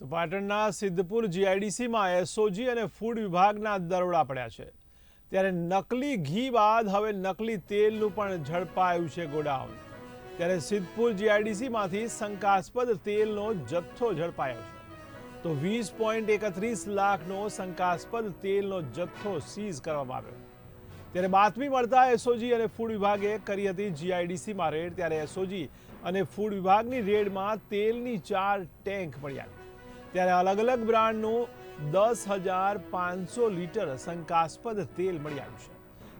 તો પાટણના સિદ્ધપુર જીઆઈડીસીમાં એસઓજી અને ફૂડ વિભાગના દરોડા પડ્યા છે। ત્યારે નકલી ઘી બાદ હવે નકલી તેલનું પણ ઝડપાયું છે ગોડાઉન। ત્યારે સિદ્ધપુર જીઆઈડીસીમાંથી શંકાસ્પદ તેલનો જથ્થો ઝડપાયો છે। તો 20.31 લાખનો શંકાસ્પદ તેલનો જથ્થો સીઝ કરવામાં આવ્યો। ત્યારે બાતમી મળતા એસઓજી અને ફૂડ વિભાગે કરી હતી જીઆઈડીસીમાં રેડ। ત્યારે એસઓજી અને ફૂડ વિભાગની રેડમાં તેલની 4 ટેન્ક મળી આવી। ત્યારે અલગ અલગ બ્રાન્ડનું 10,500 લીટર શંકાસ્પદ તેલ મળી આવ્યું છે।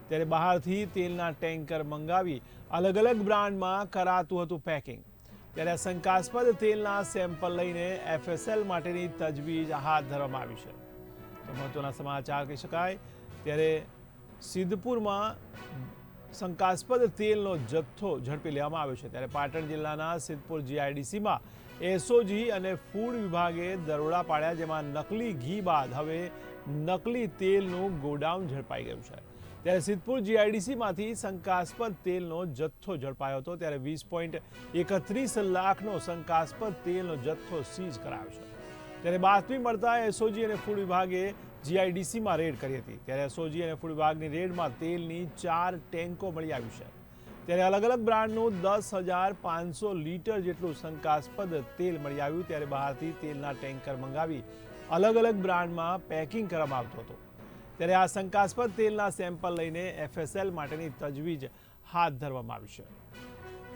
ત્યારે બહારથી તેલના ટેન્કર મંગાવી અલગ અલગ બ્રાન્ડમાં કરાતું હતું પેકિંગ। ત્યારે આ શંકાસ્પદ તેલના સેમ્પલ લઈને એફએસએલ માટેની તજવીજ હાથ ધરવામાં આવી છે। તો મહત્વના સમાચાર કહી શકાય। ત્યારે સિદ્ધપુરમાં શંકાસ્પદ તેલનો જથ્થો ઝડપી લેવામાં આવ્યો છે। ત્યારે પાટણ જિલ્લાના સિદ્ધપુર જીઆઈડીસીમાં એસઓજી અને ફૂડ વિભાગે દરોડા પાડ્યા, જેમાં નકલી ઘી બાદ હવે નકલી તેલનું ગોડાઉન ઝડપાઈ ગયું છે। ત્યારે સિદ્ધપુર જીઆઈડીસીમાંથી શંકાસ્પદ તેલનો જથ્થો ઝડપાયો હતો। ત્યારે 20.31 લાખનો શંકાસ્પદ તેલનો જથ્થો સીઝ કરાયો છે। ત્યારે બાતમી મળતા એસઓજી અને ફૂડ વિભાગે જીઆઈડીસીમાં રેડ કરી હતી। ત્યારે એસઓજી અને ફૂડ વિભાગની રેડમાં તેલની 4 ટેન્કો મળી આવી છે। ત્યારે અલગ અલગ બ્રાન્ડનું 10,500 લીટર જેટલું શંકાસ્પદ તેલ મળી આવ્યું। ત્યારે બહારથી તેલના ટેન્કર મંગાવી અલગ અલગ બ્રાન્ડમાં પેકિંગ કરવામાં આવતું હતું। ત્યારે આ શંકાસ્પદ તેલના સેમ્પલ લઈને એફએસએલ માટેની તજવીજ હાથ ધરવામાં આવી છે।